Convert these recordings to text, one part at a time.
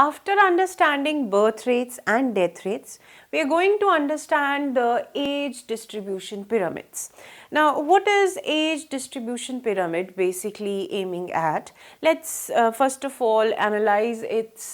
after understanding birth rates and death rates, we are going to understand the age distribution pyramids. Now, what is age distribution pyramid basically aiming at? Let's first of all analyze its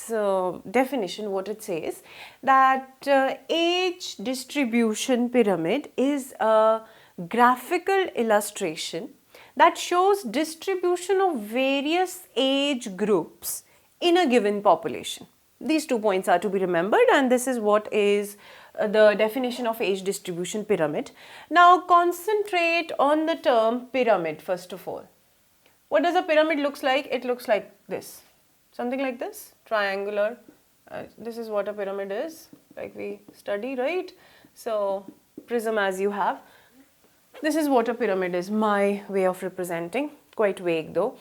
definition, what it says, that age distribution pyramid is a graphical illustration that shows distribution of various age groups in a given population. These 2 points are to be remembered, and this is what is the definition of age distribution pyramid. Now concentrate on the term pyramid first of all. What does a pyramid looks like? It looks like this, something like this, triangular. This is what a pyramid is, like we study, right? So prism as you have. This is what a pyramid is, my way of representing, quite vague though.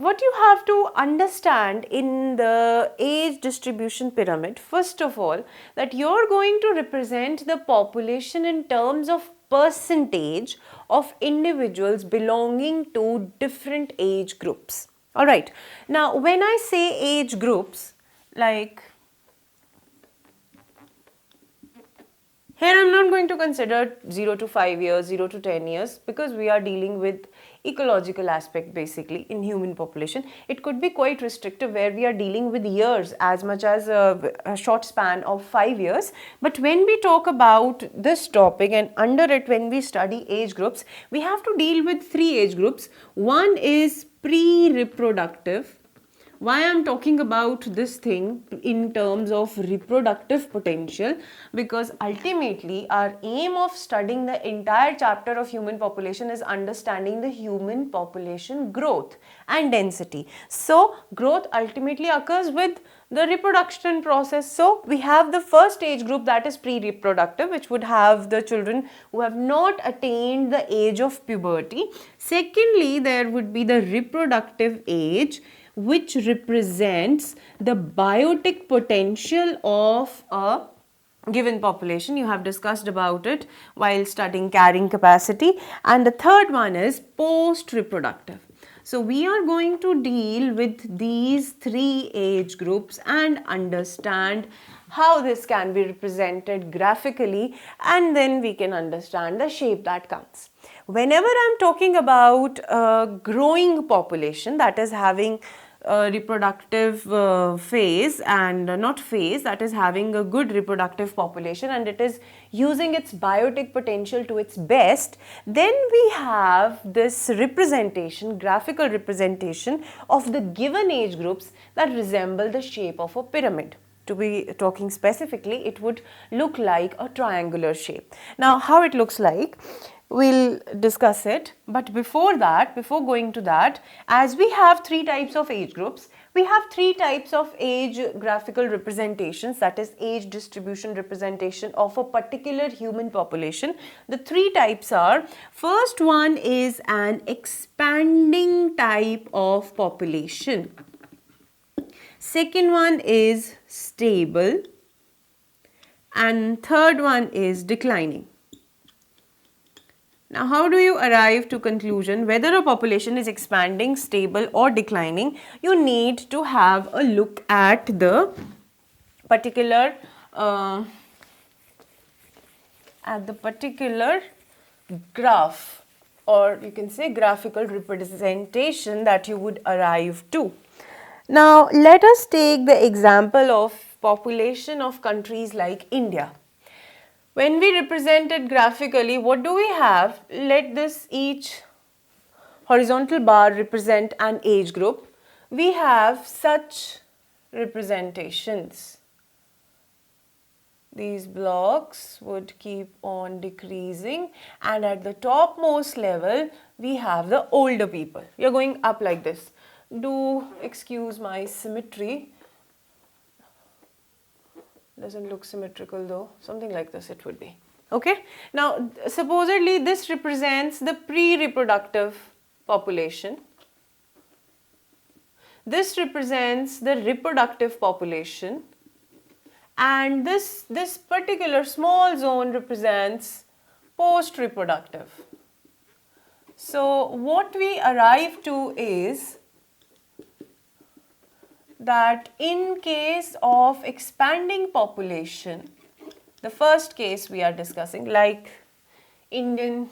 What you have to understand in the age distribution pyramid, first of all, that you're going to represent the population in terms of percentage of individuals belonging to different age groups. Alright, now when I say age groups, like here I am not going to consider 0 to 5 years, 0 to 10 years, because we are dealing with ecological aspect basically in human population. It could be quite restrictive where we are dealing with years as much as a short span of 5 years. But when we talk about this topic and under it when we study age groups, we have to deal with 3 age groups. One is pre-reproductive. Why I am talking about this thing in terms of reproductive potential? Because ultimately our aim of studying the entire chapter of human population is understanding the human population growth and density. So growth ultimately occurs with the reproduction process. So we have the first age group, that is pre-reproductive, which would have the children who have not attained the age of puberty. Secondly, there would be the reproductive age, which represents the biotic potential of a given population. You have discussed about it while studying carrying capacity. And the third one is post-reproductive. So we are going to deal with these 3 age groups and understand how this can be represented graphically, and then we can understand the shape that comes. Whenever I am talking about a growing population that is having a reproductive phase and not phase, that is having a good reproductive population and it is using its biotic potential to its best, then we have this representation, graphical representation of the given age groups that resemble the shape of a pyramid. To be talking specifically, it would look like a triangular shape. Now, how it looks like, we'll discuss it. But before that, before going to that, as we have 3 types of age groups, we have 3 types of age graphical representations, that is age distribution representation of a particular human population. The 3 types are, first one is an expanding type of population. Second one is stable, and third one is declining. Now, how do you arrive to conclusion whether a population is expanding, stable or declining? You need to have a look at the particular graph, or you can say graphical representation that you would arrive to. Now, let us take the example of population of countries like India. When we represent it graphically, what do we have? Let this each horizontal bar represent an age group. We have such representations. These blocks would keep on decreasing, and at the topmost level, we have the older people. We are going up like this. Do excuse my symmetry. Doesn't look symmetrical though, something like this it would be. Okay, now supposedly this represents the pre-reproductive population. This represents the reproductive population, and this particular small zone represents post-reproductive. So what we arrive to is that in case of expanding population, the first case we are discussing, like Indian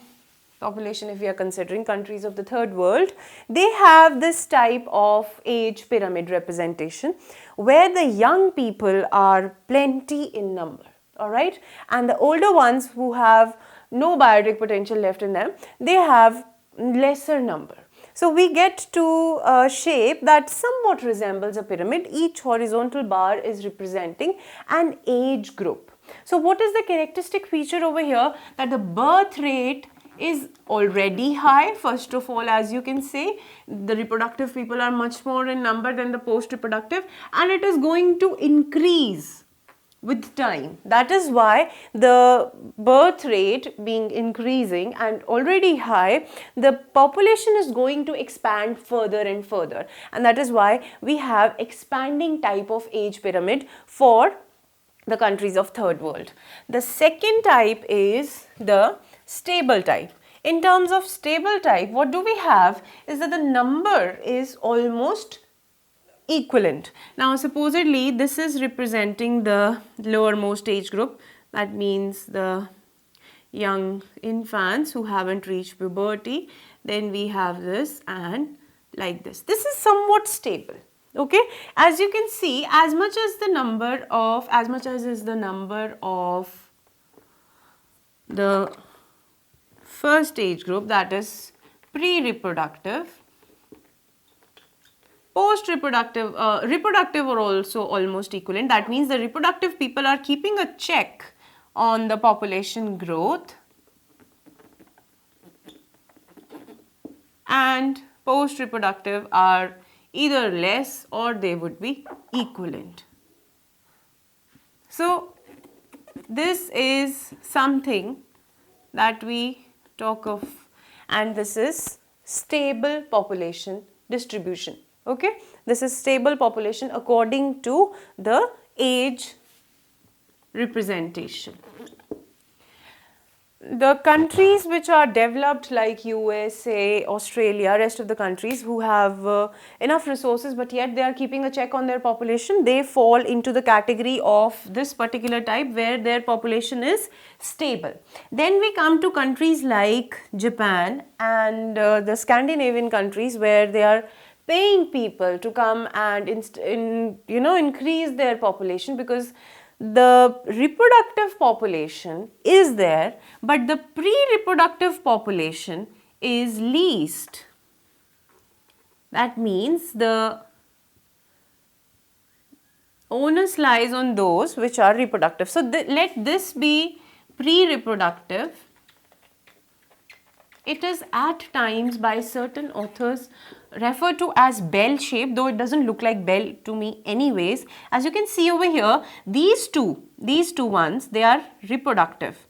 population, if we are considering countries of the third world, they have this type of age pyramid representation where the young people are plenty in number, all right, and the older ones who have no biotic potential left in them, they have lesser number. So we get to a shape that somewhat resembles a pyramid. Each horizontal bar is representing an age group. So what is the characteristic feature over here? That the birth rate is already high. First of all, as you can see, the reproductive people are much more in number than the post-reproductive, and it is going to increase with time. That is why the birth rate being increasing and already high, the population is going to expand further and further, and that is why we have expanding type of age pyramid for the countries of third world. The second type is the stable type. In terms of stable type, what do we have is that the number is almost equivalent. Now supposedly this is representing the lowermost age group, that means the young infants who haven't reached puberty. Then we have this and like this. This is somewhat stable. Okay, as you can see, as much as is the number of the first age group, that is pre-reproductive, post-reproductive, reproductive are also almost equivalent. That means the reproductive people are keeping a check on the population growth, and post-reproductive are either less or they would be equivalent. So this is something that we talk of, and this is stable population distribution. Okay, this is stable population according to the age representation. The countries which are developed like USA, Australia, rest of the countries who have enough resources but yet they are keeping a check on their population, they fall into the category of this particular type where their population is stable. Then we come to countries like Japan and the Scandinavian countries where they are paying people to come and increase their population, because the reproductive population is there, but the pre-reproductive population is least. That means the onus lies on those which are reproductive. So let this be pre-reproductive. It is at times by certain authors referred to as bell shape, though it doesn't look like bell to me anyways. As you can see over here, these two ones, they are reproductive.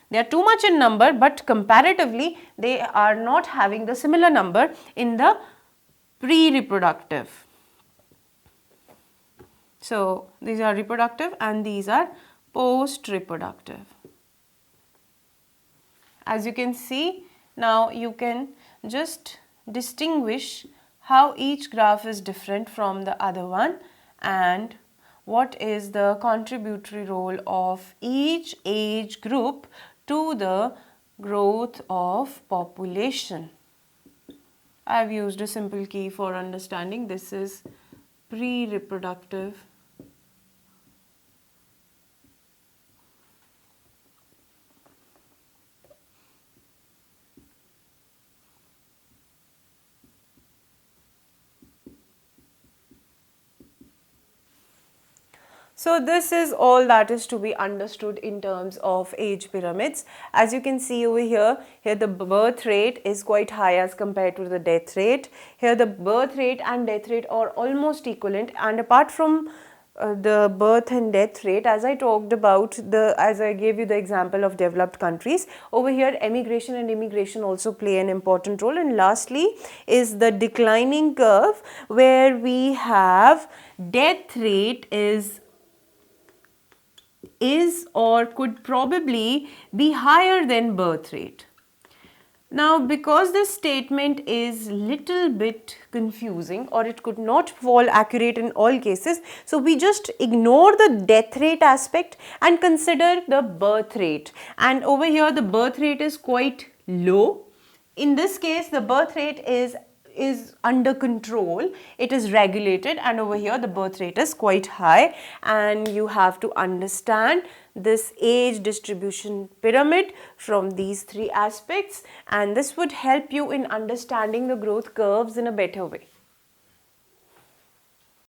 They are too much in number, but comparatively they are not having the similar number in the pre-reproductive. So these are reproductive and these are post-reproductive. As you can see, now you can just distinguish how each graph is different from the other one and what is the contributory role of each age group to the growth of population. I have used a simple key for understanding. This is pre-reproductive, so this is all that is to be understood in terms of age pyramids. As you can see over here, the birth rate is quite high as compared to the death rate. Here the birth rate and death rate are almost equivalent, and apart from the birth and death rate, as I talked about, as I gave you the example of developed countries, over here emigration and immigration also play an important role. And lastly is the declining curve, where we have death rate is or could probably be higher than birth rate. Now, because this statement is little bit confusing or it could not fall accurate in all cases, so we just ignore the death rate aspect and consider the birth rate. And over here the birth rate is quite low. In this case the birth rate is under control, it is regulated, and over here the birth rate is quite high, and you have to understand this age distribution pyramid from these three aspects, and this would help you in understanding the growth curves in a better way.